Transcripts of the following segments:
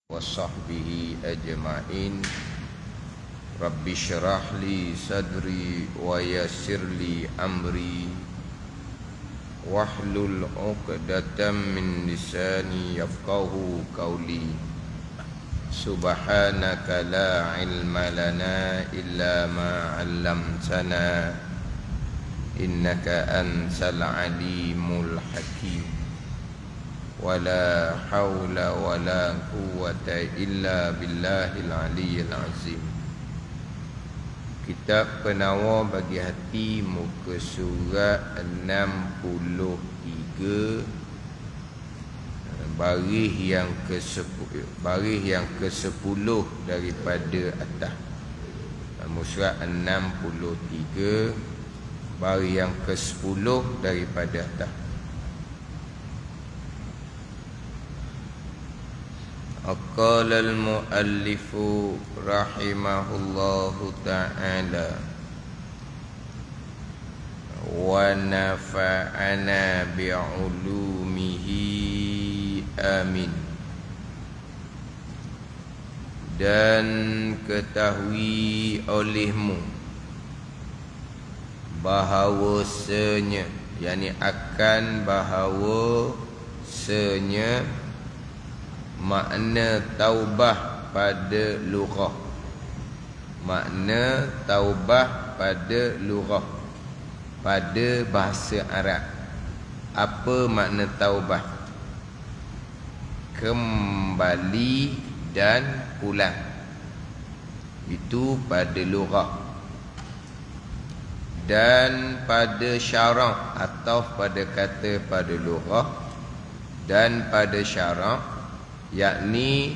وصحبه أجمعين. رب اشرح لي صدري ويسر لي أمري واحلل عقدة من لساني يفقه قولي. سبحانك لا علم لنا إلا ما علمتنا إنك أنت العليم الحكيم. ولا حول ولا قوة إلا بالله العلي العظيم. Kitab Penawar Bagi Hati, muka surat 63, baris yang ke-10 daripada atas. Muka surat 63, baris yang ke-10 daripada atas. Qala al-muallif rahimahullahu ta'ala wa nafa'ana bi'ulumihi amin. Dan ketahui olehmu bahawasanya, yakni akan bahawasanya makna taubah pada lughah. Makna taubah pada lughah, pada bahasa Arab. Apa makna taubah? Kembali dan pulang. Itu pada lughah. Dan pada syarak, atau pada kata pada lughah dan pada syarak, yakni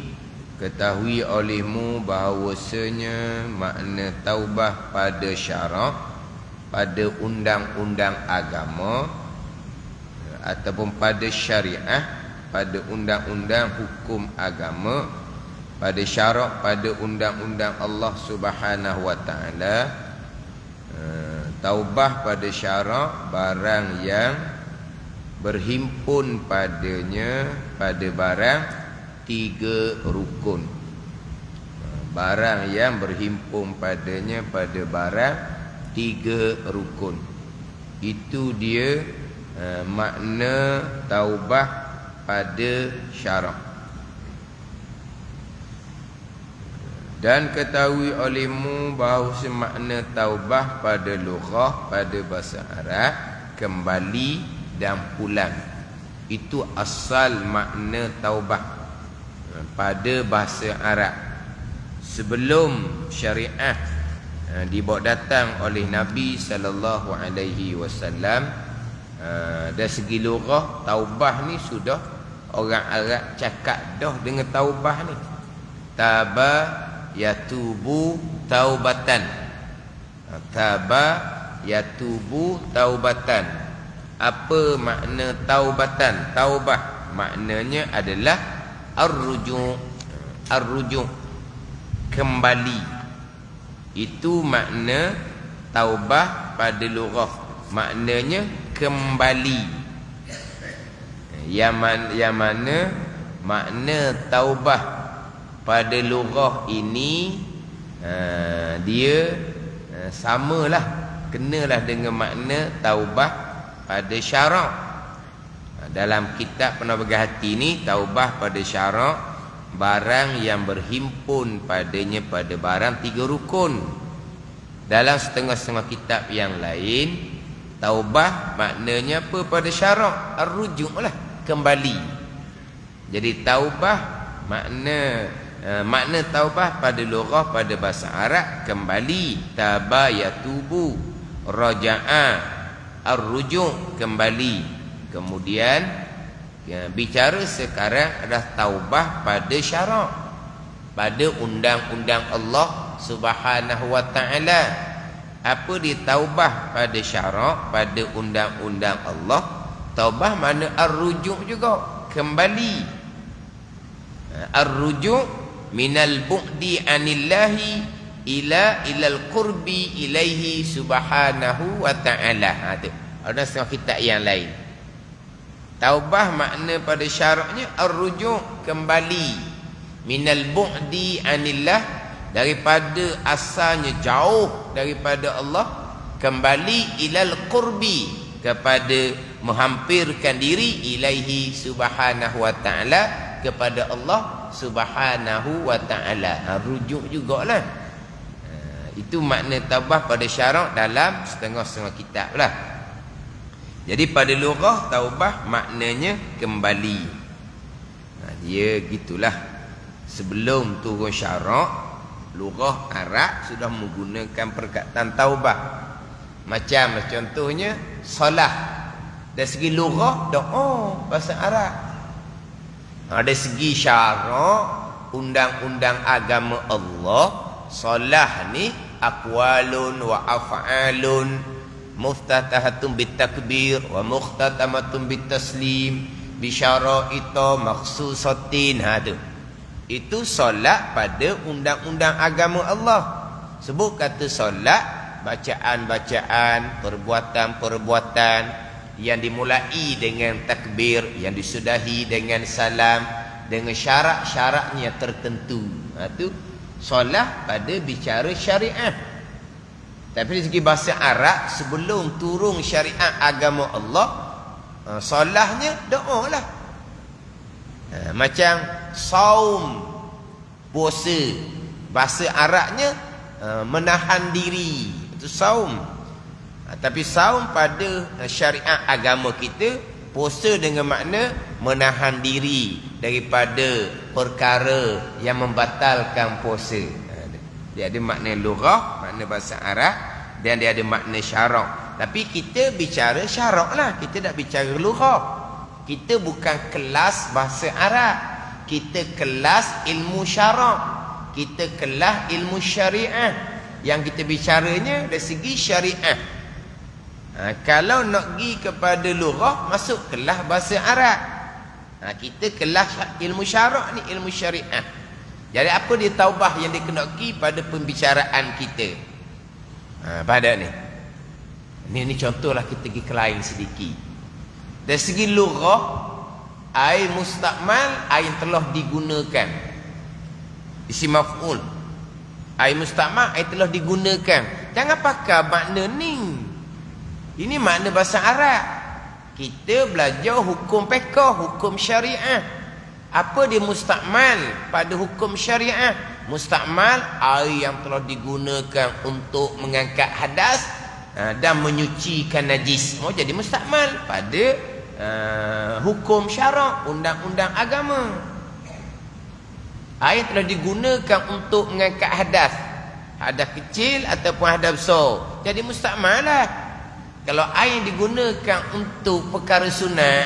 ketahui olehmu bahawasanya makna taubah pada syarak, pada undang-undang agama, ataupun pada syariah, pada undang-undang hukum agama, pada syarak, pada undang-undang Allah Subhanahu wa ta'ala. Taubah pada syarak, barang yang berhimpun padanya, pada barang 3 rukun. Barang yang berhimpun padanya pada barang 3 rukun. Itu dia makna taubah pada syarak. Dan ketahui olehmu bahawa makna taubah pada lughah, pada bahasa Arab, kembali dan pulang. Itu asal makna taubah pada bahasa Arab. Sebelum syariah dibawa datang oleh Nabi sallallahu alaihi wasallam, dari segi lughah, taubah ni sudah orang Arab cakap dah dengan taubah ni. Taba yatubu taubatan. Taba yatubu taubatan. Apa makna taubatan? Taubah maknanya adalah ar-ruju', kembali. Itu makna taubah pada lughah, maknanya kembali. Yang mana makna taubah pada lughah ini dia samalah, kenalah dengan makna taubah pada syarak. Dalam kitab Penawar Bagi Hati ni, taubah pada syarak, barang yang berhimpun padanya pada barang 3 rukun. Dalam setengah-setengah kitab yang lain, taubah maknanya apa pada syarak? Ar-ruju' lah, kembali. Jadi taubah makna taubah pada lughah, pada bahasa Arab, kembali. Taba yatubu, raja'a, ar-ruju', kembali. Kemudian bicara sekarang adalah taubah pada syarak, pada undang-undang Allah Subhanahu wa ta'ala. Apa dia taubah pada syarak, pada undang-undang Allah? Taubah mana ar-ruju' juga, kembali. Ar-ruju' minal bu'di anillahi ilal qurbi ilaihi subhanahu wa ta'ala. Ada setengah kitab yang lain. Taubah makna pada syaraknya ar-ruju', kembali. minal bu'di anillah, daripada asalnya jauh daripada Allah, kembali ilal qurbi, kepada menghampirkan diri ilaihi subhanahu wa ta'ala, kepada Allah subhanahu wa ta'ala. Rujuk jugalah. Itu makna taubah pada syarak dalam setengah-setengah kitab lah. Jadi pada lughah taubah maknanya kembali. Dia gitulah. Sebelum turun syarak, lughah Arab sudah menggunakan perkataan taubah. Macam contohnya solah. Dari segi lughah doa bahasa Arab. Dari segi syarak, undang-undang agama Allah, solah ni aqwalun wa af'alun muftatahatun bitakbir wa mukhtatamatun bitaslim bisyara'ita makhsusatin. Itu solat pada undang-undang agama Allah. Sebut kata solat, bacaan-bacaan, perbuatan-perbuatan yang dimulai dengan takbir, yang disudahi dengan salam, dengan syarat-syaratnya tertentu. Itu solat pada bicara syariat. Tapi dari segi bahasa Arab, sebelum turun syariat agama Allah, solahnya doa lah. Macam saum, puasa, bahasa Arabnya menahan diri, itu saum. Tapi saum pada syariat agama kita, puasa dengan makna menahan diri daripada perkara yang membatalkan puasa. Dia ada makna lughah, makna bahasa Arab, dan dia ada makna syarak. Tapi kita bicara syarak lah, kita tak bicara lughah. Kita bukan kelas bahasa Arab, kita kelas ilmu syarak, kita kelas ilmu syariah. Yang kita bicaranya dari segi syariah. Kalau nak pergi kepada lughah, masuk kelas bahasa Arab. Kita kelas ilmu syarak ni, ilmu syariah. Jadi apa dia taubah yang dia kena pergi pada pembicaraan kita? Pada ni. Ini contohlah kita pergi ke lain sedikit. Dari segi lughah, ai mustakmal, ai yang telah digunakan. Isim maf'ul. Ai mustakmal, ai telah digunakan. Jangan pakai makna ni. Ini makna bahasa Arab. Kita belajar hukum fiqh, hukum syariah. Apa dia mustakmal pada hukum syariah? Mustakmal air yang telah digunakan untuk mengangkat hadas dan menyucikan najis. Jadi mustakmal pada hukum syarak, undang-undang agama. Air telah digunakan untuk mengangkat hadas, hadas kecil ataupun hadas besar. Jadi mustakmal lah. Kalau air yang digunakan untuk perkara sunat,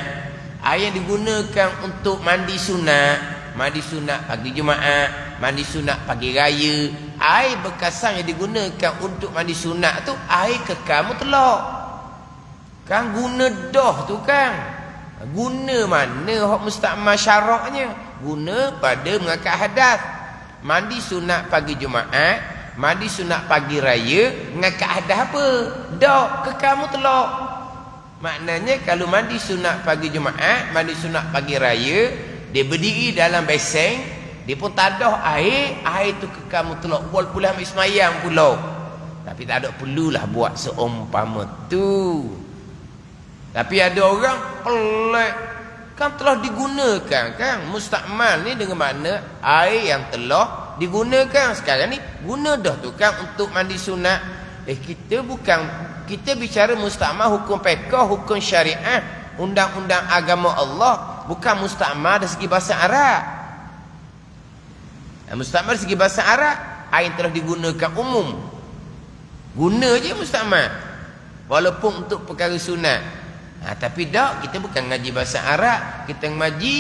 air yang digunakan untuk mandi sunat pagi Jumaat, mandi sunat pagi raya, air bekasan yang digunakan untuk mandi sunat tu air kekal mutlak. Kan guna dah tu kan. Guna mana hak mustakmal syaraknya? Guna pada mengangkat hadas. Mandi sunat pagi Jumaat, mandi sunat pagi raya, mengangkat hadas apa? Dah kekal mutlak. Maknanya kalau mandi sunat pagi Jumaat, mandi sunat pagi raya, dia berdiri dalam besen, dia pun tak ada air tu kekal mutlak. Walaupun ambil semayang pula. Tapi tak ada perlulah buat seumpama tu. Tapi ada orang pelik. Kan telah digunakan kan. Mustakmal ni dengan makna air yang telah digunakan. Sekarang ni guna dah tu kan untuk mandi sunat. Kita bicara mustakmal hukum fiqh, hukum syariah, undang-undang agama Allah, bukan mustakmal dari segi bahasa Arab. Mustakmal dari segi bahasa Arab, air yang telah digunakan umum. Guna je mustakmal. Walaupun untuk perkara sunat. Tapi tak, kita bukan ngaji bahasa Arab, kita ngaji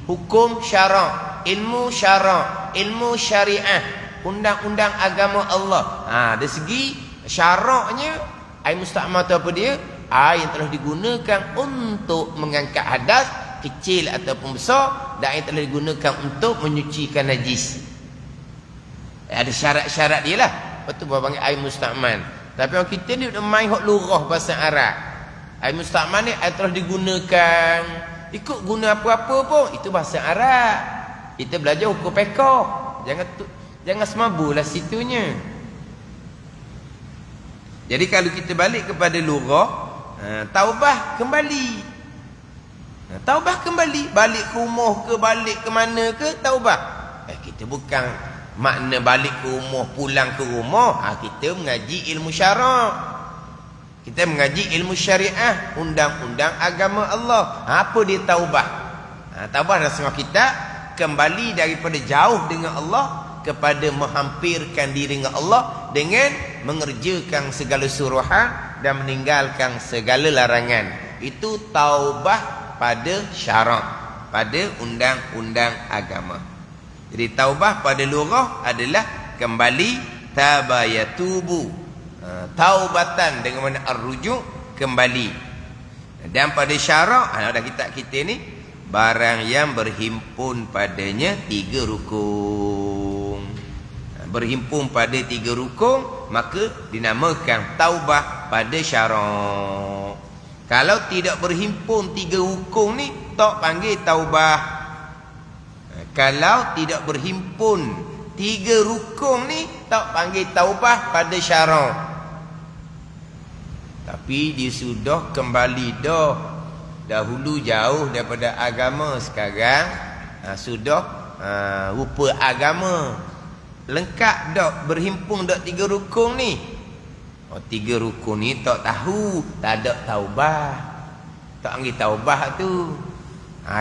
hukum syarak, ilmu syarak, ilmu syariah, undang-undang agama Allah. Dari segi syaraknya, air mustakmal tu apa dia? Air yang telah digunakan untuk mengangkat hadas kecil ataupun besar, dan air telah digunakan untuk menyucikan najis. Ada syarat-syarat dia lah. Lepas tu bawa panggil air mustakmal. Tapi orang kita ni main hak lughah bahasa Arab. Air mustakmal ni air telah digunakan, ikut guna apa-apa pun, itu bahasa Arab. Kita belajar hukum fiqh. Jangan semabulah situnya. Jadi kalau kita balik kepada lughah, taubah kembali. Taubah kembali, balik ke rumah ke, balik ke mana ke, taubah. Kita bukan makna balik ke rumah, pulang ke rumah. Kita mengaji ilmu syarak. Kita mengaji ilmu syariah, undang-undang agama Allah. Apa dia taubah? Taubah dalam setengah kita kembali daripada jauh dengan Allah kepada menghampirkan diri dengan Allah dengan mengerjakan segala suruhan dan meninggalkan segala larangan. Itu taubah pada syarak, pada undang-undang agama. Jadi taubah pada lughah adalah kembali, tabayatubu, taubatan dengan makna ar-rujuk, kembali. Dan pada syarak, ada kitab kita ni, barang yang berhimpun padanya 3 rukun. Berhimpun pada 3 rukun, maka dinamakan taubah pada syarak. Kalau tidak berhimpun 3 rukun ni, tak panggil taubah. Kalau tidak berhimpun 3 rukun ni, tak panggil taubah pada syarak. Tapi dia sudah kembali dah. Dahulu jauh daripada agama, sekarang sudah rupa agama. Lengkap dak, berhimpun dak 3 rukun ni. 3 rukun ni tak tahu, tak ada taubah. Tak panggil taubah tu.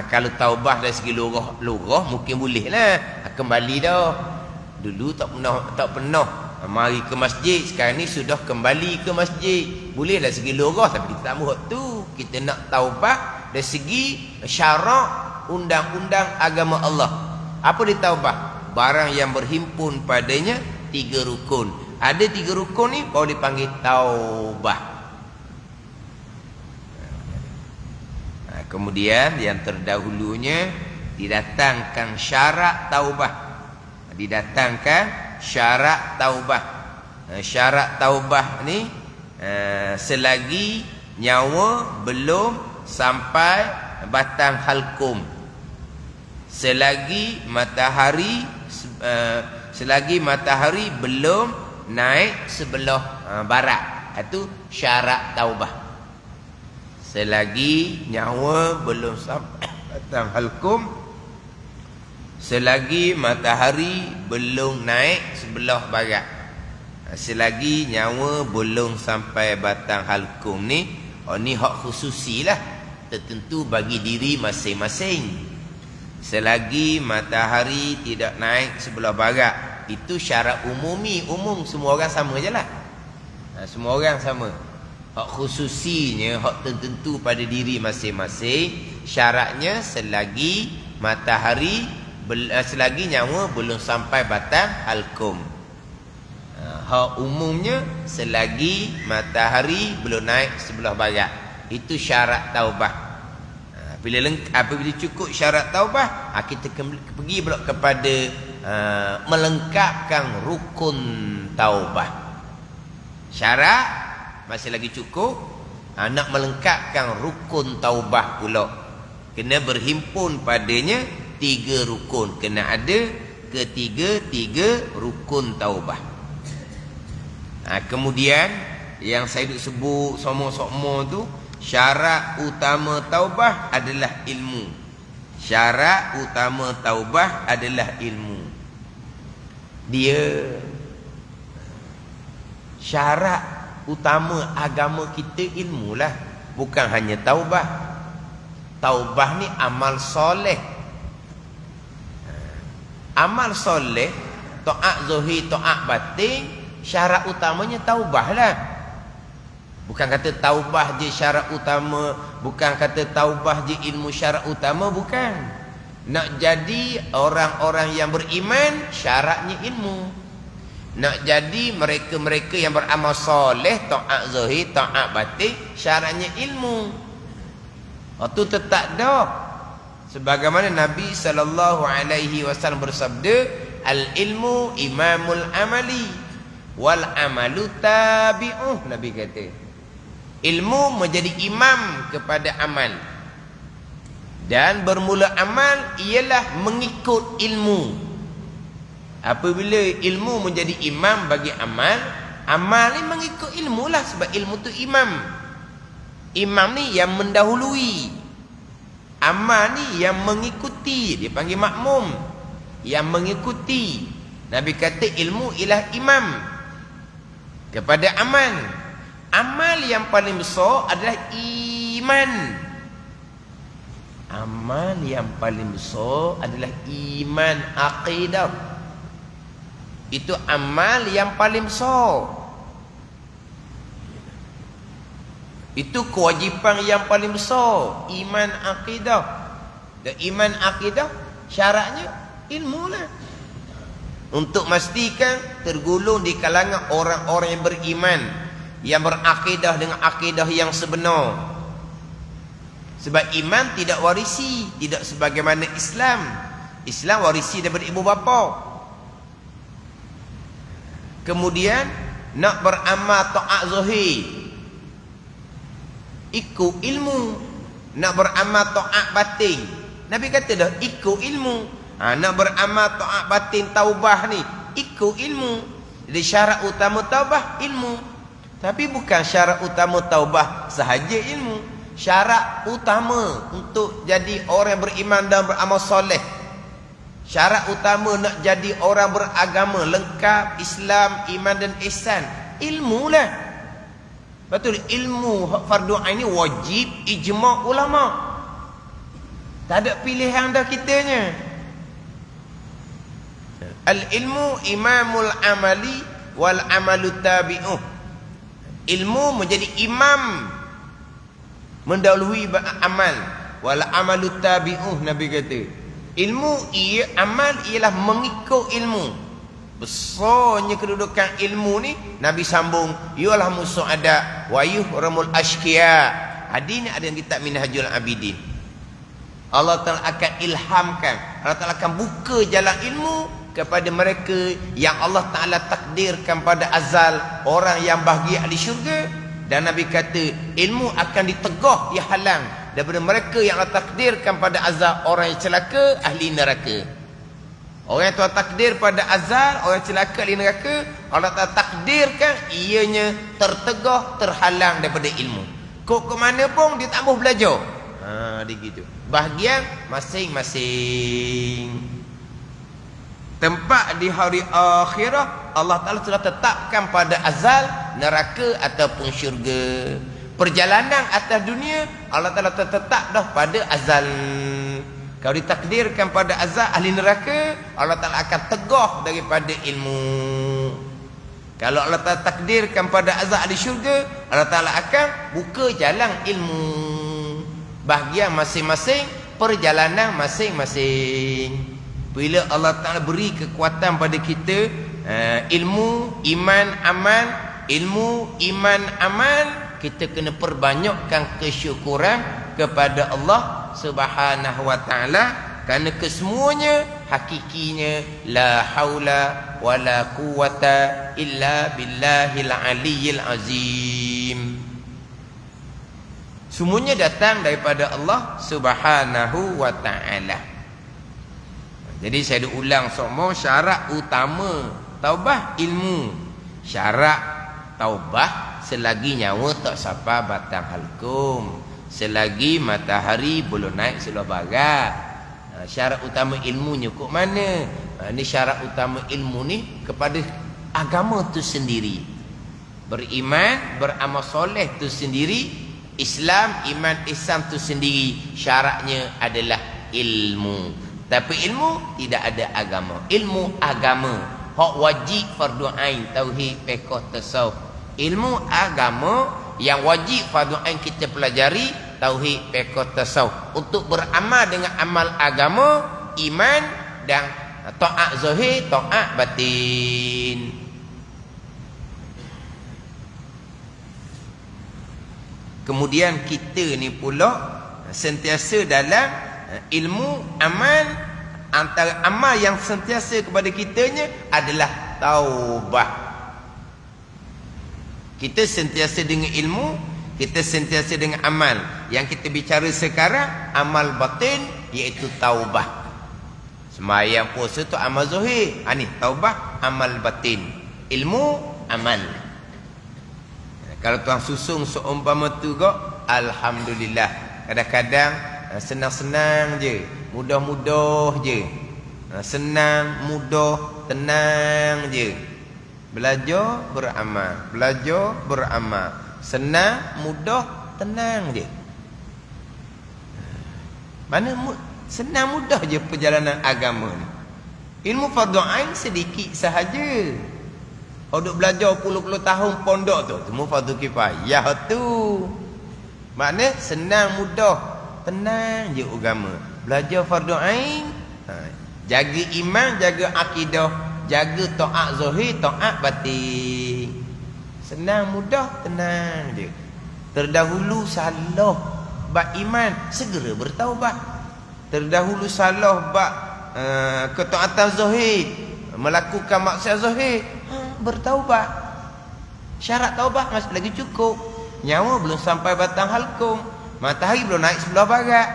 Kalau taubah dari segi lughah mungkin boleh lah. Kembali dah. Dulu tak pernah mari ke masjid, sekarang ni sudah kembali ke masjid. Boleh dari segi lughah, tapi kita tak mahu tu. Kita nak taubah dari segi syarak undang-undang agama Allah. Apa dia taubah? Barang yang berhimpun padanya 3 rukun. Ada 3 rukun ni baru dipanggil taubah. Kemudian yang terdahulunya didatangkan syarat taubah. Didatangkan syarat taubah. Syarat taubah ni selagi nyawa belum sampai batang halkum. Selagi matahari belum naik sebelah barat. Itu syarat taubah. Selagi nyawa belum sampai batang halkum, selagi matahari belum naik sebelah barat, selagi nyawa belum sampai batang halkum ni, ni hak khususi lah, tertentu bagi diri masing-masing. Selagi matahari tidak naik sebelah barat, itu syarat umumi, umum, semua orang sama je lah. Semua orang sama. Hak khususinya, hak tertentu pada diri masing-masing. Syaratnya selagi matahari, selagi nyawa belum sampai batang halkum. Hak umumnya selagi matahari belum naik sebelah barat. Itu syarat taubah. Apabila cukup syarat taubah, kita pergi pula kepada melengkapkan rukun taubah. Syarat masih lagi cukup, nak melengkapkan rukun taubah pula. Kena berhimpun padanya 3 rukun. Kena ada ketiga-tiga rukun taubah. Kemudian yang saya duk sebut sama-sama tu, syarat utama taubah adalah ilmu. Syarat utama taubah adalah ilmu. Dia syarat utama agama kita ilmu lah, bukan hanya taubah. Taubah ni amal soleh. Amal soleh, taat zahir, taat batin, syarat utamanya taubah lah. Bukan kata taubah je syarat utama, bukan kata taubah je ilmu syarat utama, bukan. Nak jadi orang-orang yang beriman, syaratnya ilmu. Nak jadi mereka-mereka yang beramal soleh, taat zahir, taat batin, syaratnya ilmu. Itu tetap dah. Sebagaimana Nabi SAW bersabda, al-ilmu imamul amali wal amalu tabi'uh. Nabi kata, ilmu menjadi imam kepada amal Dan bermula amal ialah mengikut ilmu. Apabila ilmu menjadi imam bagi amal, amal ni mengikut ilmu lah. Sebab ilmu tu imam. Imam ni yang mendahului, amal ni yang mengikuti. Dia panggil makmum, yang mengikuti. Nabi kata ilmu ialah imam kepada amal. Amal yang paling besar adalah iman. Amal yang paling besar adalah iman, akidah. Itu amal yang paling besar. Itu kewajipan yang paling besar, iman, akidah. Dan iman, akidah syaratnya ilmu lah. Untuk memastikan tergolong di kalangan orang-orang yang beriman, yang berakidah dengan akidah yang sebenar. Sebab iman tidak warisi, tidak sebagaimana Islam. Islam warisi daripada ibu bapa. Kemudian nak beramal taat zahir, ikut ilmu. Nak beramal taat batin, Nabi kata dah ikut ilmu. Nak beramal taat batin taubah ni ikut ilmu. Jadi syarat utama taubah ilmu. Tapi bukan syarat utama taubah sahaja ilmu. Syarat utama untuk jadi orang beriman dan beramal soleh, syarat utama nak jadi orang beragama lengkap, Islam, iman dan ihsan, ilmu lah. Betul, ilmu fardu ain ni wajib ijma' ulama. Tak ada pilihan dah kitanya. Al-ilmu imamul amali wal amalu tabi'uh. Ilmu menjadi imam, mendahului amal. Wal amalu tabi'uh, Nabi kata. Ilmu, amal ialah mengikut ilmu. Besarnya kedudukan ilmu ni, Nabi sambung, ialah musuh ada wa yuhramul ashqiya. Hadis ni ada yang kitab Minhajul Abidin. Allah Ta'ala akan ilhamkan, Allah Ta'ala akan buka jalan ilmu kepada mereka yang Allah Ta'ala takdirkan pada azal, orang yang bahagia ahli syurga. Dan Nabi kata ilmu akan ditegah, dihalang daripada mereka yang Allah takdirkan pada azal, orang yang celaka, ahli neraka. Orang yang Tuhan takdir pada azal, orang celaka, ahli neraka, Allah Ta'ala takdirkan ianya tertegah, terhalang daripada ilmu. Kok ke mana pun dia tak mahu belajar. Dia gitu. Bahagian masing-masing. Tempat di hari akhirah Allah Ta'ala sudah tetapkan pada azal neraka ataupun syurga. Perjalanan atas dunia Allah Ta'ala tetap dah pada azal. Kalau ditakdirkan pada azal ahli neraka, Allah Ta'ala akan tegah daripada ilmu. Kalau Allah Ta'ala takdirkan pada azal ahli syurga, Allah Ta'ala akan buka jalan ilmu. Bahagian masing-masing, perjalanan masing-masing. Bila Allah Ta'ala beri kekuatan pada kita, ilmu, iman, amal, ilmu, iman, amal, kita kena perbanyakkan kesyukuran kepada Allah Subhanahu wa Ta'ala. Kerana kesemuanya hakikinya la haula wala quwata illa billahil aliyyil azim. Semuanya datang daripada Allah Subhanahu wa Ta'ala. Jadi saya ada ulang semua, syarat utama taubah ilmu. Syarat taubah selagi nyawa tak sampai batang halkum, selagi matahari belum naik sebelah barat. Syarat utama ilmunya kok mana? Ini syarat utama ilmu ni kepada agama tu sendiri. Beriman, beramal soleh tu sendiri. Islam, iman, ihsan tu sendiri. Syaratnya adalah ilmu. Tapi ilmu tidak ada agama. Ilmu agama, hak wajib fardu ain, tauhid, fiqh, tasawuf. Ilmu agama yang wajib fardu ain kita pelajari, tauhid, fiqh, tasawuf. Untuk beramal dengan amal agama, iman dan taat zahir, taat batin. Kemudian kita ni pula sentiasa dalam ilmu, amal. Antara amal yang sentiasa kepada kitanya adalah taubah. Kita sentiasa dengan ilmu, Kita sentiasa dengan amal. Yang kita bicara sekarang amal batin, iaitu taubah. Sembahyang puasa tu amal zahir. Ni taubah amal batin. Ilmu amal. Kalau tuan susung seumpama tu kok, alhamdulillah. Kadang-kadang senang-senang je, mudah-mudah je. Senang, mudah, tenang je. Belajar, beramal. Belajar, beramal. Senang, mudah, tenang je. Mana senang mudah je perjalanan agama ni. Ilmu fardu ain sedikit sahaja. Kalau duk belajar puluh-puluh tahun pondok tu, ilmu fardu kifayah tu. Makna senang, mudah, tenang je agama. Belajar fardu ain, jaga iman, jaga akidah, jaga taat zahir, taat batin. Senang, mudah, tenang je. Terdahulu salah bab iman, segera bertaubat. Terdahulu salah bab ketaatan zahir, melakukan maksiat zahir, bertaubat. Syarat taubat masih lagi cukup. Nyawa belum sampai batang halkum, matahari belum naik sebelah barat.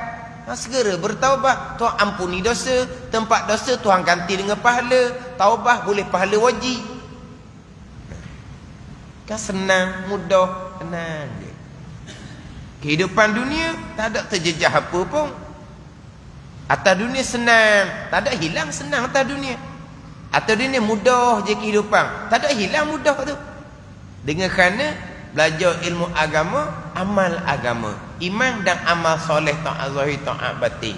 Segera bertaubat. Tuhan ampuni dosa. Tempat dosa Tuhan ganti dengan pahala. Taubat boleh pahala wajib. Kan senang, mudah, tenang je. Kehidupan dunia tak ada terjejah apa pun. Atas dunia senang, tak ada hilang senang atas dunia. Atas dunia mudah je kehidupan, tak ada hilang mudah tu. Dengan kerana belajar ilmu agama, amal agama, iman dan amal soleh, taat zahir, taat batin.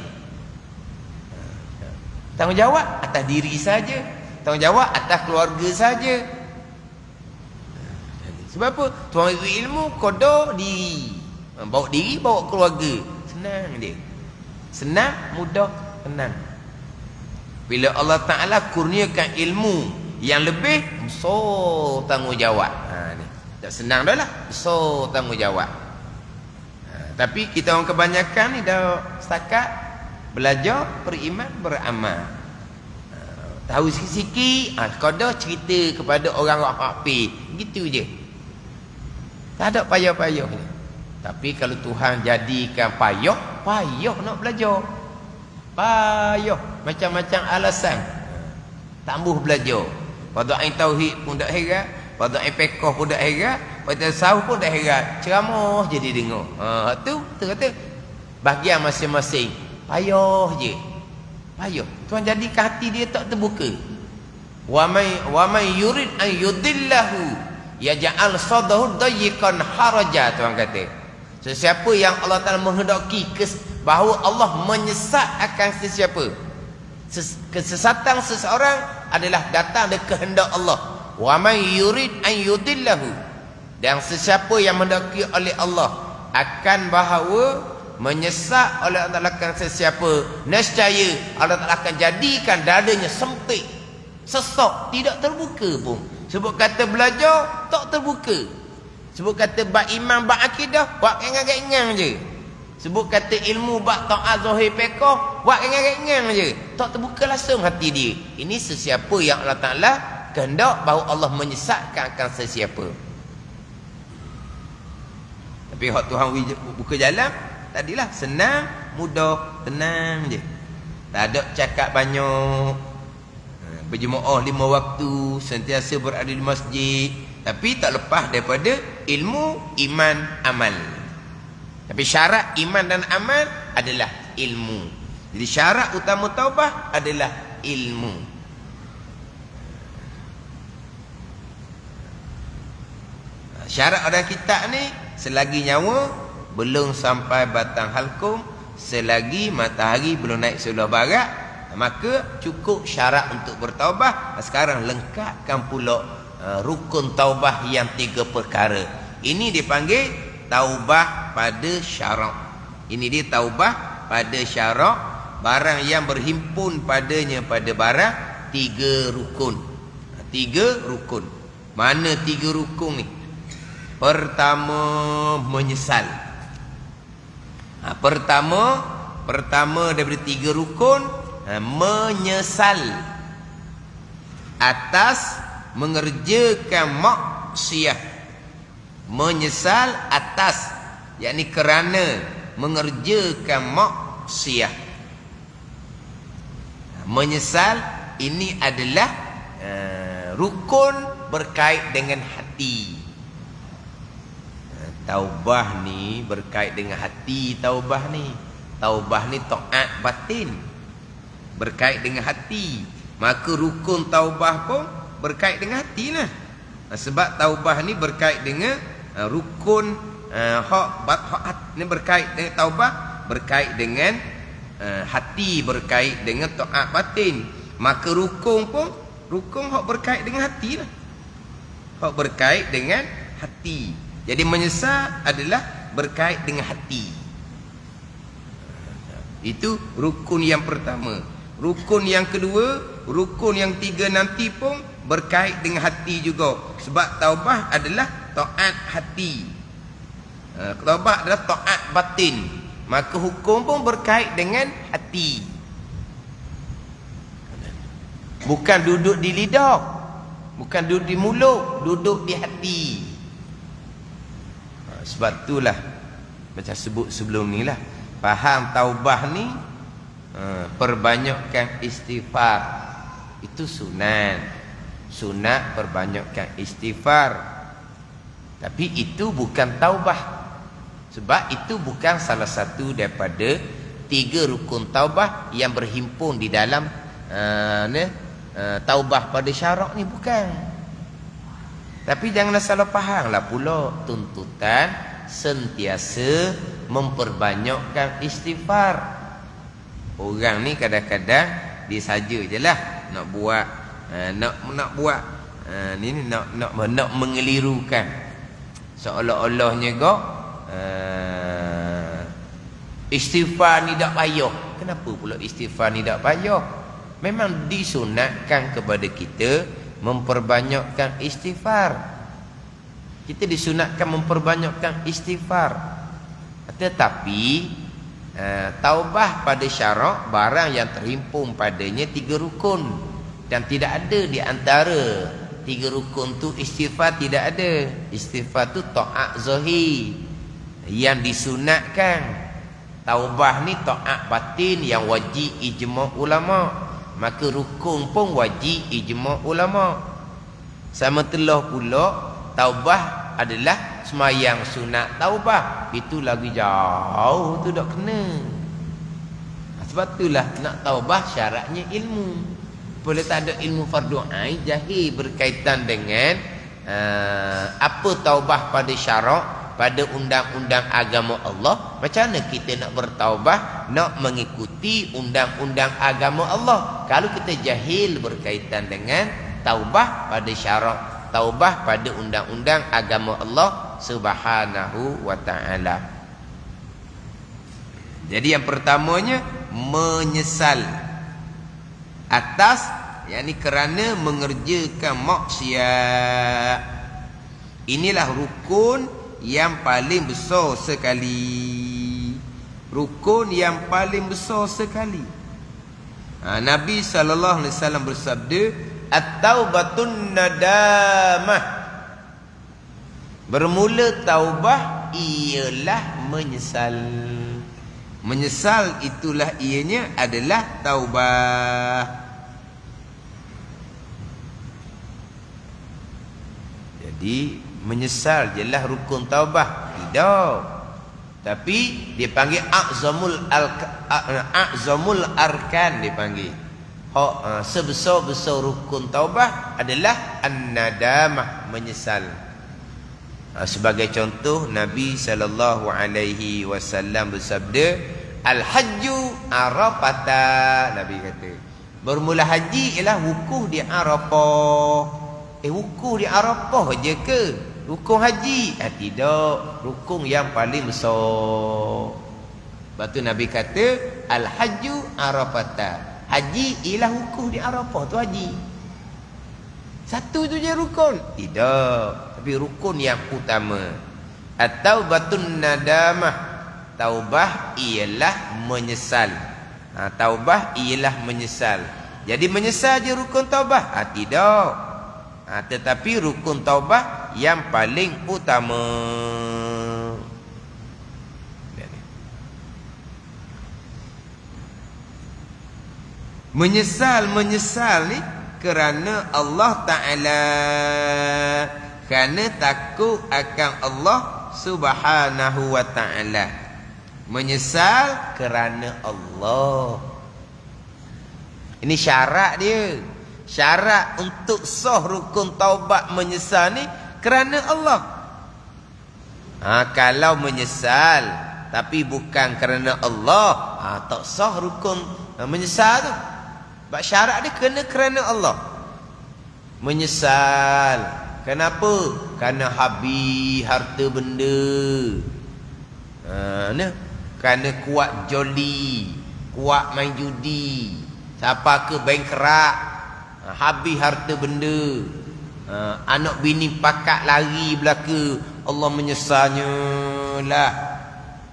Tanggungjawab atas diri saja, tanggungjawab atas keluarga saja. Sebab apa? Tuan ilmu kodoh diri. Bawa diri, bawa keluarga. Senang dia. Senang, mudah, tenang. Bila Allah Ta'ala kurniakan ilmu yang lebih, besar tanggungjawab. Ni. Tak senang dah lah. Besar tanggungjawab. Tapi kita orang kebanyakan ni dah setakat belajar, beriman, beramal. Tahu sikit-sikit, kodoh cerita kepada orang hafid. Gitu je. Tak ada payah-payah ni. Tapi kalau Tuhan jadikan payah, payah nak belajar. Payah. Macam-macam alasan. Tambah belajar. Pada ain tauhid pun tak heran. Pada ain fiqh pun tak heran. Pada tasawuf pun tak heran. Ceramah je dia dengar. Tu kata bahagian masing-masing. Payah je. Payah. Tuhan jadikan hati dia tak terbuka. Wa may yurid an yudillahu yaj'al sadrahu dayyiqan haraja. Tuhan kata, sesiapa yang Allah Ta'ala menghendaki bahawa Allah menyesat akan sesiapa, kesesatan seseorang adalah datang dari kehendak Allah. Wa may yurid an yudillahu, dan sesiapa yang menghendaki oleh Allah akan bahawa menyesat oleh Allah Ta'ala akan sesiapa, nescaya Allah Ta'ala akan jadikan dadanya sempit, sesak, tidak terbuka pun. Sebut kata belajar, tak terbuka. Sebut kata bab iman, bab akidah, buat kengang-kengang je. Sebut kata ilmu, bab ta'at zahir fiqh, buat kengang-kengang je. Tak terbuka langsung hati dia. Ini sesiapa yang Allah Ta'ala kehendak bahawa Allah menyesatkan akan sesiapa. Tapi hak Tuhan buka jalan, tadilah senang, mudah, tenang je. Tak ada cakap banyak. Berjemaah 5 waktu, sentiasa berada di masjid, tapi tak lepas daripada ilmu, iman, amal. Tapi syarat iman dan amal adalah ilmu. Jadi syarat utama taubah adalah ilmu. Syarat orang kita ni, selagi nyawa belum sampai batang halkum, selagi matahari belum naik sebelah barat, maka cukup syarat untuk bertaubah. Sekarang lengkapkan pula rukun taubah yang 3 perkara. Ini dipanggil taubah pada syarak. Ini dia taubah pada syarak, barang yang berhimpun padanya pada barang 3 rukun. 3 rukun. Mana 3 rukun ni? Pertama, menyesal. Pertama daripada 3 rukun, menyesal atas mengerjakan maksiat. Menyesal atas, yakni kerana mengerjakan maksiat. Menyesal ini adalah rukun berkait dengan hati. Taubah ni berkait dengan hati. Taubah ni taat batin, berkait dengan hati. Maka rukun taubah pun berkait dengan hati lah. Sebab taubah ni berkait dengan rukun hak ni, berkait dengan taubah berkait dengan hati, berkait dengan taat batin. Maka rukun pun rukun hak berkait dengan hati lah. Hak berkait dengan hati. Jadi menyesal adalah berkait dengan hati. Itu rukun yang pertama. Rukun yang kedua, rukun yang tiga nanti pun berkait dengan hati juga. Sebab taubah adalah taat hati. Taubah adalah taat batin. Maka hukum pun berkait dengan hati. Bukan duduk di lidah, bukan duduk di mulut, duduk di hati. Sebab itulah macam sebut sebelum ni lah, faham taubah ni perbanyakkan istighfar. Itu sunat. Sunat perbanyakkan istighfar. Tapi itu bukan taubah. Sebab itu bukan salah satu daripada tiga rukun taubah yang berhimpun di dalam taubah pada syarak ni, bukan. Tapi janganlah salah fahamlah pula, tuntutan sentiasa memperbanyakkan istighfar. Orang ni kadang-kadang dia saja je lah nak buat nak mengelirukan, seolah-olahnya kok istighfar ni tak payah. Kenapa pula istighfar ni tak payah? Memang disunatkan kepada kita memperbanyakkan istighfar. Kita disunatkan memperbanyakkan istighfar. Tetapi taubah pada syarak barang yang terhimpun padanya tiga rukun. Dan tidak ada di antara tiga rukun tu istighfar, tidak ada. Istighfar tu taat zahir yang disunatkan. Taubah ni taat batin yang wajib ijma' ulama'. Maka rukun pun wajib ijma' ulama'. Sama telah pula taubah adalah semayang sunat taubah. Itu lagi jauh tu tak kena. Sebab itulah nak taubah syaratnya ilmu. Bila tak ada ilmu fardu ain, jahil berkaitan dengan apa taubah pada syarak, pada undang-undang agama Allah. Macam mana kita nak bertaubah, nak mengikuti undang-undang agama Allah, kalau kita jahil berkaitan dengan taubah pada syarak, taubah pada undang-undang agama Allah Subhanahu wa ta'ala. Jadi yang pertamanya menyesal atas, yakni kerana mengerjakan maksiat. Inilah rukun yang paling besar sekali. Rukun yang paling besar sekali. Nabi SAW bersabda, at-taubatun nadamah. Bermula taubah ialah menyesal. Menyesal itulah ianya adalah taubah. Jadi menyesal jelah rukun taubah? Tidak. Tapi dia panggil a'zamul arkan, dipanggil. Sebesar-besar rukun taubah adalah an-nadamah, menyesal. Sebagai contoh, Nabi SAW bersabda, al-hajju arafata. Nabi kata, bermula haji ialah wukuf di Arafah. Wukuf di Arafah je ke rukun haji? Tidak, rukun yang paling besar. Lepas tu Nabi kata al-hajju arafata. Haji ialah wukuf di Arafah tu haji. Satu tu je rukun? Tidak, tapi rukun yang utama. At-taubatun nadamah. Taubah ialah menyesal. Taubah ialah menyesal. Jadi menyesal je rukun taubah? Tidak. Tetapi rukun taubat yang paling utama. Menyesal ni kerana Allah Ta'ala, kerana takut akan Allah Subhanahu wa Ta'ala. Menyesal kerana Allah. Ini syarat dia. Syarat untuk sah rukun taubat menyesal ni kerana Allah. Kalau menyesal tapi bukan kerana Allah, tak sah rukun menyesal tu. Sebab syarat dia kena kerana Allah. Menyesal. Kenapa? Kerana habis harta benda. Kerana kuat joli, kuat main judi, siapa ke bankrupt, habis harta benda, anak bini pakat lari belaka, Allah menyesalnya lah.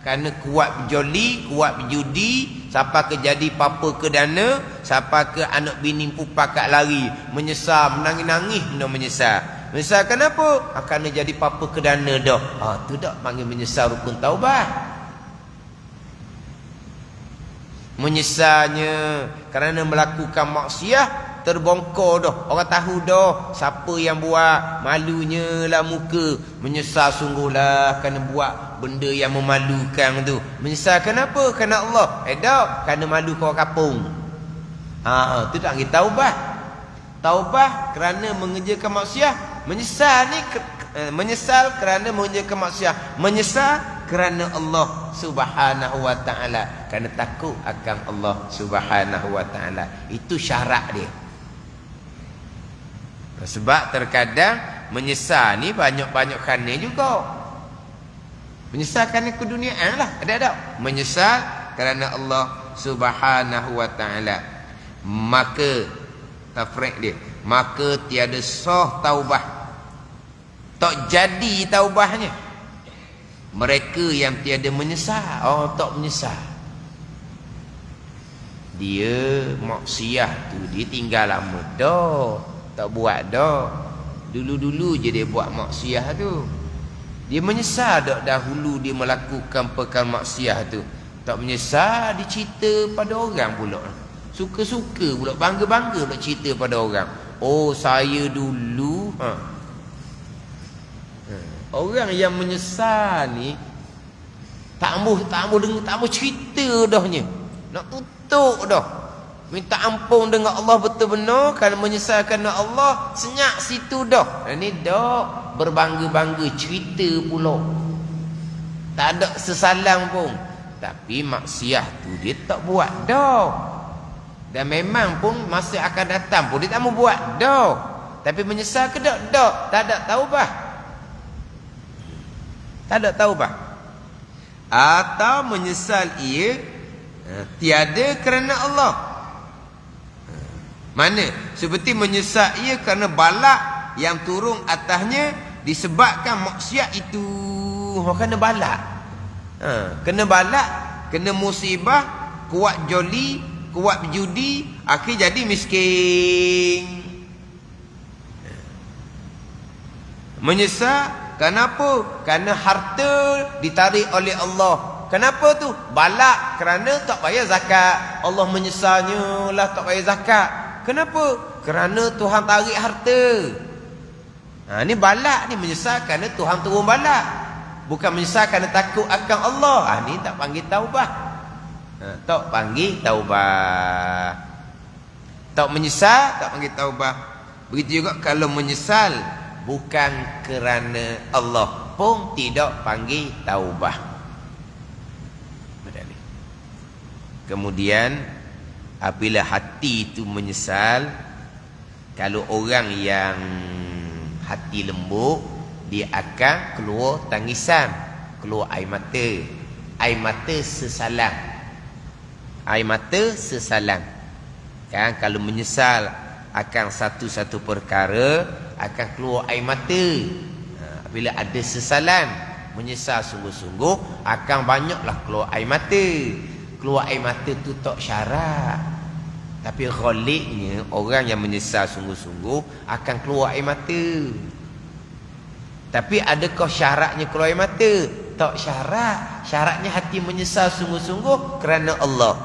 Kerana kuat berjoli, kuat berjudi, siapa ke jadi papa ke dana, siapa ke anak bini pun pakat lari, menyesal, menangis-nangis benda menyesal. Menyesal kenapa? Kerana jadi papa ke dana dah. Tu dah panggil menyesal rukun taubat. Menyesalnya kerana melakukan maksiat, terbongkar dah, orang tahu dah siapa yang buat, malunya lah muka. Menyesal sungguhlah kerana buat benda yang memalukan tu. Menyesal kenapa? Kerana Allah. Dah, kerana malu kau kapung. Tu tak panggil taubat. Taubat kerana mengerjakan maksiat. Menyesal ni menyesal kerana mengerjakan maksiat. Menyesal kerana Allah Subhanahu wa Ta'ala, kerana takut akan Allah Subhanahu wa Ta'ala. Itu syarat dia. Sebab terkadang menyesal ni banyak-banyak kerana juga. Menyesal kerana keduniaan lah, ada-ada. Menyesal kerana Allah Subhanahu wa Ta'ala. Maka tafriq dia, maka tiada sah taubah, tak jadi taubahnya mereka yang tiada menyesal. Tak menyesal. Dia maksiat tu dia tinggal lama dah, tak buat dah. Dulu-dulu je dia buat maksiat tu. Dia menyesal dak dahulu dia melakukan perkara maksiat tu. Tak menyesal, dia cerita pada orang pula. Suka-suka pula, bangga-bangga pula cerita pada orang. Saya dulu orang yang menyesal ni tak ambuh dengar, tak ambuh cerita dahnya. Nak tutup dah. Minta ampun dengan Allah betul benar, kerana menyesal kerana Allah, senyap situ dah. Ini dah berbangga-bangga cerita pula. Tak ada sesalang pun. Tapi maksiat tu dia tak buat dah. Dan memang pun masa akan datang pun dia tak mau buat dah. Tapi menyesal ke tak? Tak ada taubah. Tak ada taubah. Atau menyesal ia tiada kerana Allah. Mana? Seperti menyesal ia kerana balak yang turun atasnya disebabkan maksiat itu. Kena balak. Kena balak, kena musibah, kuat joli, kuat berjudi, akhir jadi miskin. Menyesal kenapa? Kerana harta ditarik oleh Allah. Kenapa tu? Balak kerana tak bayar zakat. Allah menyesalnya lah tak bayar zakat. Kenapa? Kerana Tuhan tarik harta. Ni balak ni, menyesal kerana Tuhan turun balak. Bukan menyesal kerana takut akan Allah. Ni tak panggil taubah. Tak panggil taubah. Tak menyesal, tak panggil taubah. Begitu juga kalau menyesal bukan kerana Allah pun tidak panggil taubah. Kemudian apabila hati itu menyesal, kalau orang yang hati lembut, dia akan keluar tangisan, keluar air mata. Air mata sesalang. Air mata sesalang. Kan, kalau menyesal akan satu-satu perkara, akan keluar air mata. Bila ada sesalan, menyesal sungguh-sungguh, akan banyaklah keluar air mata. Keluar air mata tu tak syarat. Tapi ghalibnya orang yang menyesal sungguh-sungguh akan keluar air mata. Tapi adakah syaratnya keluar air mata? Tak syarat. Syaratnya hati menyesal sungguh-sungguh kerana Allah.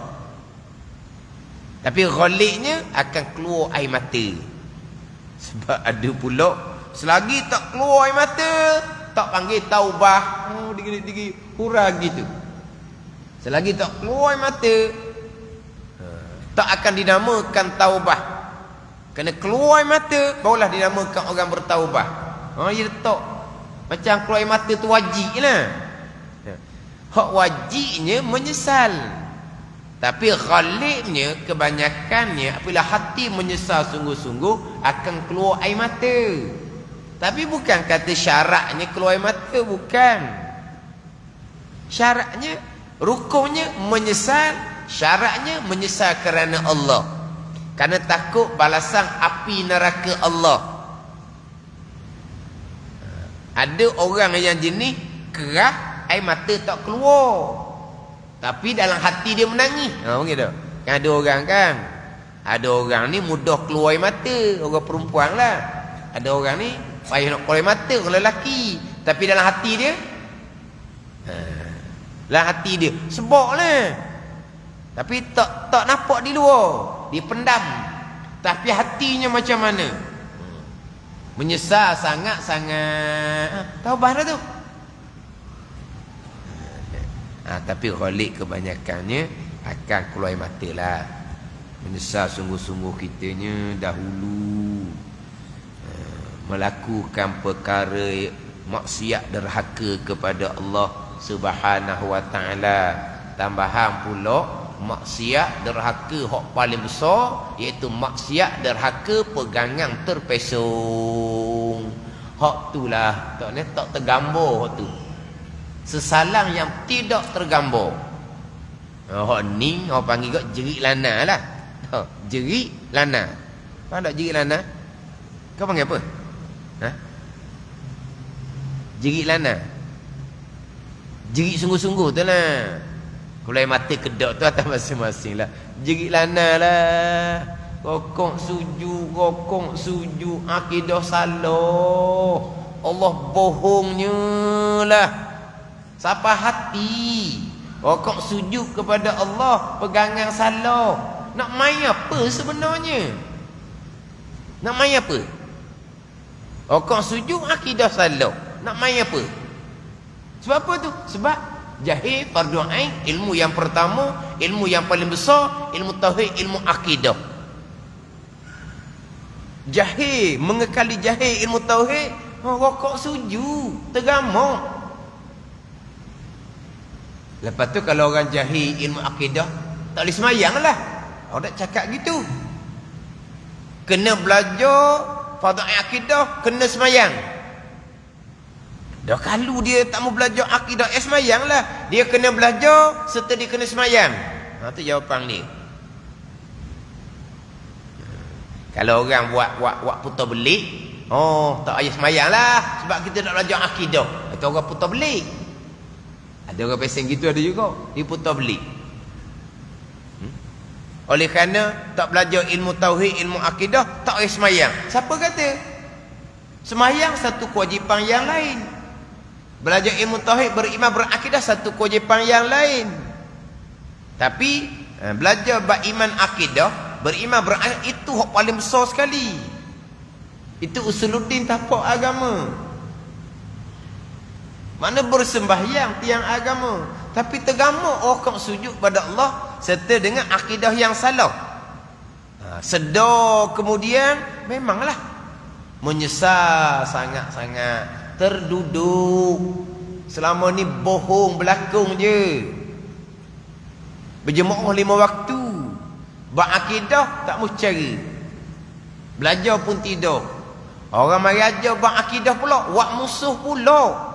Tapi ghalibnya akan keluar air mata. Sebab ada pula selagi tak keluar air mata, tak panggil taubah. Oh, digi hurah gitu. Selagi tak keluar air mata, tak akan dinamakan taubah. Kena keluar air mata barulah dinamakan orang bertaubah. Oh, ya tak. Macam keluar air mata tu wajib lah. Hak wajibnya menyesal. Tapi ghalibnya kebanyakannya apabila hati menyesal sungguh-sungguh akan keluar air mata. Tapi bukan kata syaratnya keluar air mata, bukan. Syaratnya, rukunnya menyesal, syaratnya menyesal kerana Allah. Kerana takut balasan api neraka Allah. Ada orang yang jenis kerah, air mata tak keluar. Tapi dalam hati dia menangis. Begitu. Kan ada orang kan. Ada orang ni mudah keluar air mata. Orang perempuan lah. Ada orang ni payah nak keluar air mata kalau lelaki. Tapi dalam hati dia. Dalam hati dia. Sebab lah. Tapi tak nampak di luar. Dia pendam. Tapi hatinya macam mana? Menyesal sangat-sangat. Taubah dah tu. Tapi ghalib kebanyakannya akan keluar air mata lah. Menyesal sungguh-sungguh kitanya dahulu melakukan perkara maksiat derhaka kepada Allah Subhanahu wa taala. Tambahan pula maksiat derhaka hak paling besar, iaitu maksiat derhaka pegangan terpesong. Hak itulah tak tergambar hak tu. Sesalang yang tidak tergambar. Hak ni orang panggil kat jerit lana lah. Jerit lana. Faham tak jerit lana? Kau panggil apa? Jerit lana. Jerit sungguh-sungguh tu lah. Kalau air mata kedok tu atas masing-masing lah. Jerit lana lah. Rokok suju, akidah salah. Allah bohongnya lah. Siapa hati rokok sujud kepada Allah, pegangan salah. Nak main apa sebenarnya? Nak main apa? Rokok sujud, akidah salah. Nak main apa? Sebab apa tu? Sebab jahil fardu ain, ilmu yang pertama, ilmu yang paling besar, ilmu tauhid, ilmu akidah. Jahil, mengekali jahil ilmu tauhid, rokok sujud, tergamuk. Lepas tu kalau orang jahil ilmu akidah, tak boleh semayang lah. Orang tak cakap gitu. Kena belajar fardu ain akidah, kena semayang. Dah kalau dia tak mau belajar akidah, semayang lah. Dia kena belajar serta dia kena semayang. Itu jawapan dia. Kalau orang buat putar belik, tak payah semayang lah, sebab kita nak belajar akidah. Itu orang putar belik. Ada orang pesen gitu ada juga. Dia putar belik. Oleh kerana tak belajar ilmu tauhid, ilmu akidah, tak boleh semayang. Siapa kata? Semayang satu kewajipan yang lain. Belajar ilmu tauhid, beriman, berakidah satu kewajipan yang lain. Tapi belajar beriman akidah, beriman berakidah, itu hak paling besar sekali. Itu usuluddin tapak agama. Mana bersembahyang tiang agama, tapi tergamuk orang sujud pada Allah serta dengan akidah yang salah. Sedar kemudian memanglah menyesal sangat-sangat, terduduk. Selama ni bohong belakang je. Berjemaah 5 waktu, berakidah tak mau cari, belajar pun tidak. Orang mari ajar berakidah pula, wak musuh pula.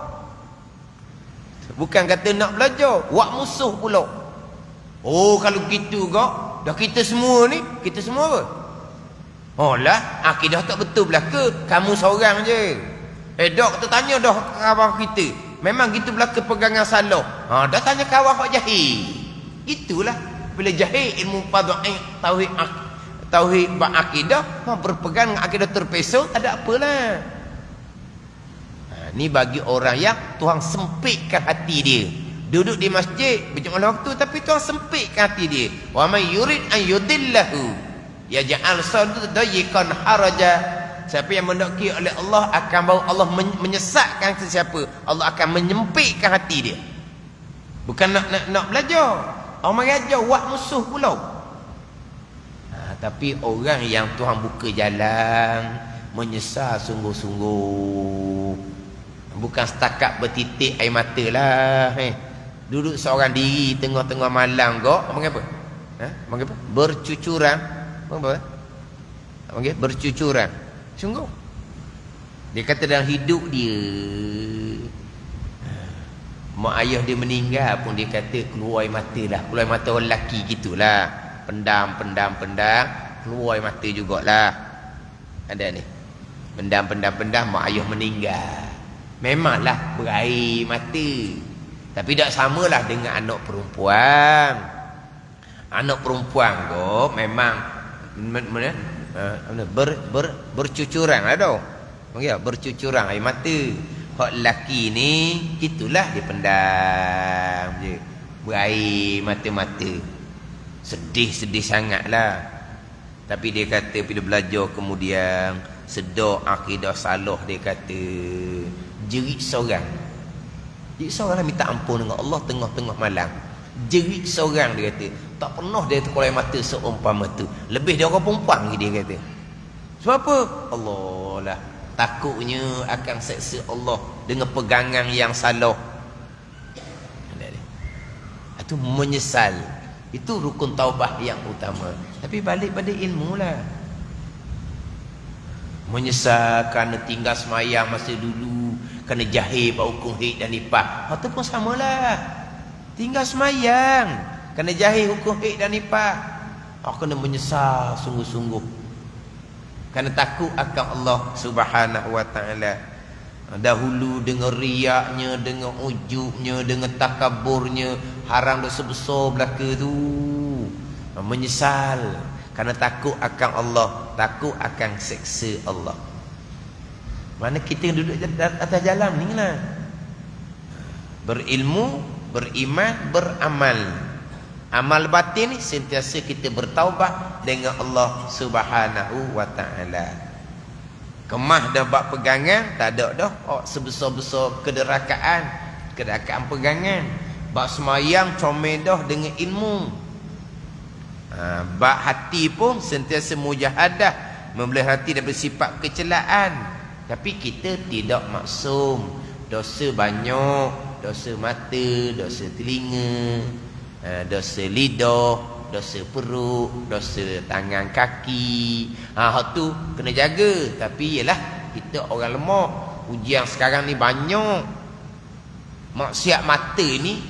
Bukan kata nak belajar, wak musuh pula. Kalau gitu kok, dah kita semua ni, kita semua apa? Lah, akidah tak betul belaka, kamu seorang je. Dok, kita tanya dah kawan kita. Memang gitu belaka pegangan salah. Dah tanya kawan hak jahil. Itulah bila jahil ilmu fardu ain, tauhid, tauhid berakidah, berpegang dengan akidah terpesong, ada apalah. Ni bagi orang yang Tuhan sempitkan hati dia. Duduk di masjid berjemaah waktu tapi Tuhan sempitkan hati dia. Wa may yurid an yudillahu yaj'al saddayikan haraja. Siapa yang mendaki oleh Allah akan bawa Allah menyesatkan sesiapa. Allah akan menyempitkan hati dia. Bukan nak belajar. Orang mengajar buat musuh pula. Tapi orang yang Tuhan buka jalan, menyesal sungguh-sungguh. Bukan setakat bertitik air mata lah. Duduk seorang diri tengah-tengah malam kok. Apa? Apa? Bercucuran. Apa? Bercucuran. Sungguh. Dia kata dalam hidup dia, mak ayah dia meninggal pun dia kata keluar air mata lah. Keluar air mata orang lelaki gitulah. Pendam. Keluar air mata jugalah. Ada ni. Pendam. Mak ayah meninggal. Memanglah berair mata. Tapi tak samalah dengan anak perempuan. Anak perempuan kok memang bercucuran lah tau. Bercucuran air mata. Hak lelaki ni gitulah dia pendam je. Berair mata-mata. Sedih sangatlah. Tapi dia kata bila belajar kemudian sedar akidah salah, dia kata jerit seorang lah minta ampun dengan Allah tengah-tengah malam. Jerit seorang, dia kata tak pernah dia terkeluar mata seumpama tu. Lebih dia orang perempuan, dia kata. Sebab apa? Allah lah, takutnya akan seksa Allah dengan pegangan yang salah. Itu menyesal. Itu rukun taubah yang utama. Tapi balik pada ilmu lah. Menyesal kerana tinggal semayang masa dulu, kerana jahil buat hukum haid dan nifas. Itu pun samalah. Tinggal semayang kerana jahil hukum haid dan nifas. Kena menyesal sungguh-sungguh. Kerana takut akan Allah Subhanahu wa taala. Dahulu dengan riaknya, dengan ujubnya, dengan takaburnya, haram dosa besar belaka tu. Menyesal kerana takut akan Allah, takut akan seksa Allah. Mana kita duduk atas jalan ni lah. Berilmu, beriman, beramal. Amal batin ni sentiasa kita bertaubat dengan Allah Subhanahu wa taala. Kemah dah buat pegangan, tak ada dah. Sebesar-besar kederakaan pegangan. Bak semayang comel dah dengan ilmu. Bak hati pun sentiasa mujahadah, membeli hati daripada sifat kecelaan. Tapi kita tidak maksum. Dosa banyak, dosa mata, dosa telinga, dosa lidah, dosa perut, dosa tangan kaki. Hak tu kena jaga. Tapi yalah, kita orang lemah. Ujian sekarang ni banyak. Maksiat mata ni,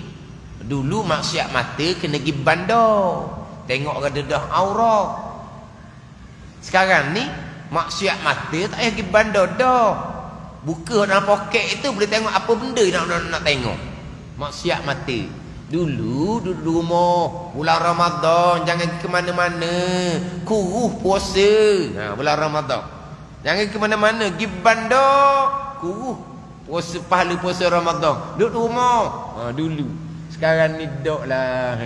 dulu maksiat mata kena pergi bandar, tengok orang dedah aurat. Sekarang ni maksiat mata tak payah pergi bandar dah. Buka dalam poket itu boleh tengok apa benda nak tengok. Maksiat mata. Dulu duduk di rumah bulan Ramadan, jangan ke mana-mana, kuruh puasa. Bulan Ramadan jangan ke mana-mana, pergi bandar, kuruh puasa, pahala puasa Ramadan, duduk di rumah. Dulu. Sekarang ni duduk lah.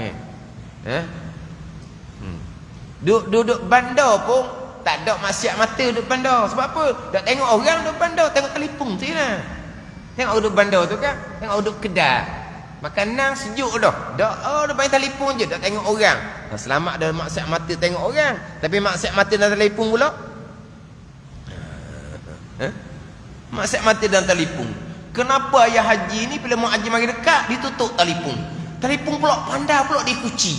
Duduk bandar pun tak ada maksiat mata duduk bandar. Sebab apa? Tak tengok orang duduk bandar, tengok telefon tu lah. Tengok duduk bandar tu kan, tengok duduk kedai makanan sejuk dah. Dah main telefon je, tak tengok orang. Selamat dah maksiat mata tengok orang, tapi maksiat mata dalam telefon pula. Maksiat mata dalam telefon. Kenapa ayah haji ni bila mau haji mari dekat ditutup telefon? Telefon pula pandai pula dikunci.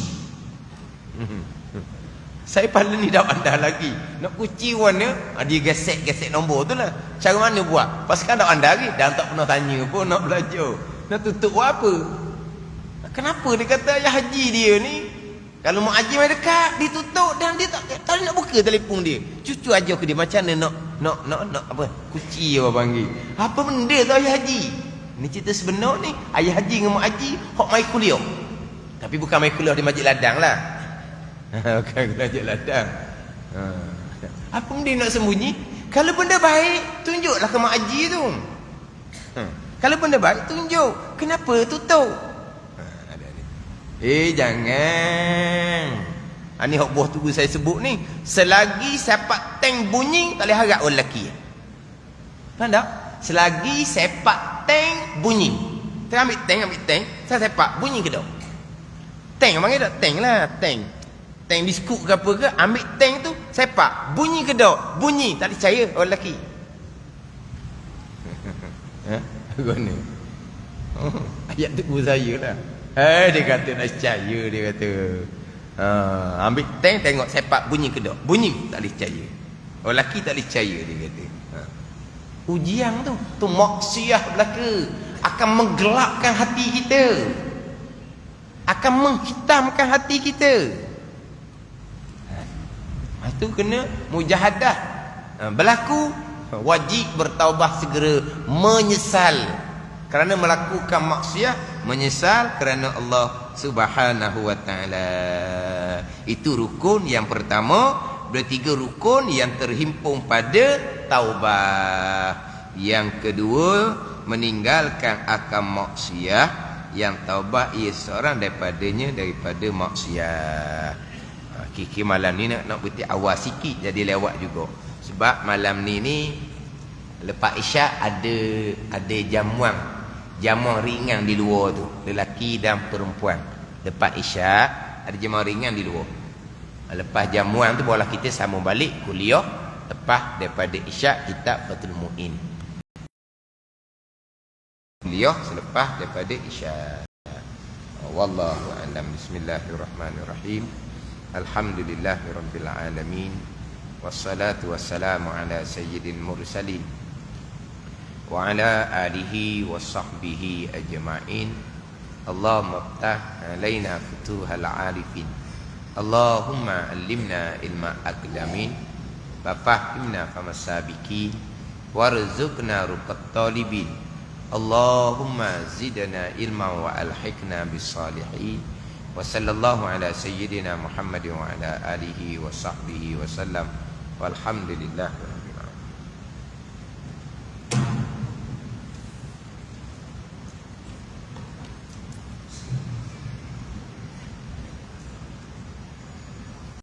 Saya paling ni dah pandai lagi. Nak kunci warna, dia gesek nombor tu lah. Cara mana buat? Pasal kan dah pandai lagi, dah tak pernah tanya pun nak belajar. Nak tutup apa? Kenapa dia kata ayah haji dia ni kalau mau haji mai dekat ditutup dan dia tak nak buka telefon dia. Cucu aja ke dia macam mana nak apa? Kunci orang panggil. Apa benda tu ayah haji? Ni cerita sebenar ni. Ayah haji dengan mak haji hok mai kuliah. Tapi bukan mai kuliah di Masjid Ladang lah. Bukan Masjid Ladang. Apa benda nak sembunyi? Kalau benda baik, tunjuklah ke mak haji tu. Kalau benda baik, tunjuk. Kenapa tutup? Jangan. Ini hak buah tu saya sebut ni. Selagi sepak tank bunyi, tak boleh harap orang lelaki. Faham tak? Selagi sepak tank bunyi. Kita ambil tank. Saya sepak, bunyi ke tak? Tank panggil tak? Tank lah, tank. Tank biskut ke apa ke, ambil tank tu, sepak. Bunyi ke tak? Bunyi. Tak boleh percaya orang lelaki. Guna. Ayat tu saya lah. Dia kata nak percaya, dia kata. Ambil tank, tengok sepak, bunyi ke tak? Bunyi. Tak boleh percaya. Orang lelaki tak boleh percaya, dia kata. Ujian tu maksiat belaka. Akan menggelapkan hati kita. Akan menghitamkan hati kita. Itu kena mujahadah. Berlaku, wajib bertaubat segera, menyesal kerana melakukan maksiat, menyesal kerana Allah Subhanahu wa taala. Itu rukun yang pertama. Bertiga rukun yang terhimpun pada taubat. Yang kedua, meninggalkan akan maksiat. Yang taubat ia seorang daripada maksiat. Kiki malam ni nak berhenti awal sikit, jadi lewat juga. Sebab malam ni lepas isyak ada jamuan ringan di luar tu, lelaki dan perempuan. Lepas isyak ada jamuan ringan di luar. Lepas jamuan tu barulah kita sambung balik kuliah. Lepas daripada isyak kitab Fathul Mu'in. Kuliah selepas daripada isyak. Wallahu a'lam. Bismillahirrahmanirrahim. Alhamdulillahirabbil alamin. Wassalatu wassalamu ala sayyidil mursalin wa ala alihi washabbihi ajma'in. Allahumma iftah alaina futuhal arifin. Allahumma allimna ilma aqdamin wa fahimna famasabiqin warzuqna ruqat talibin. Allahumma zidna ilma wa alhiqna bis salihin. Wa sallallahu ala sayyidina Muhammad wa ala alihi wa sahbihi wa sallam. Walhamdulillah.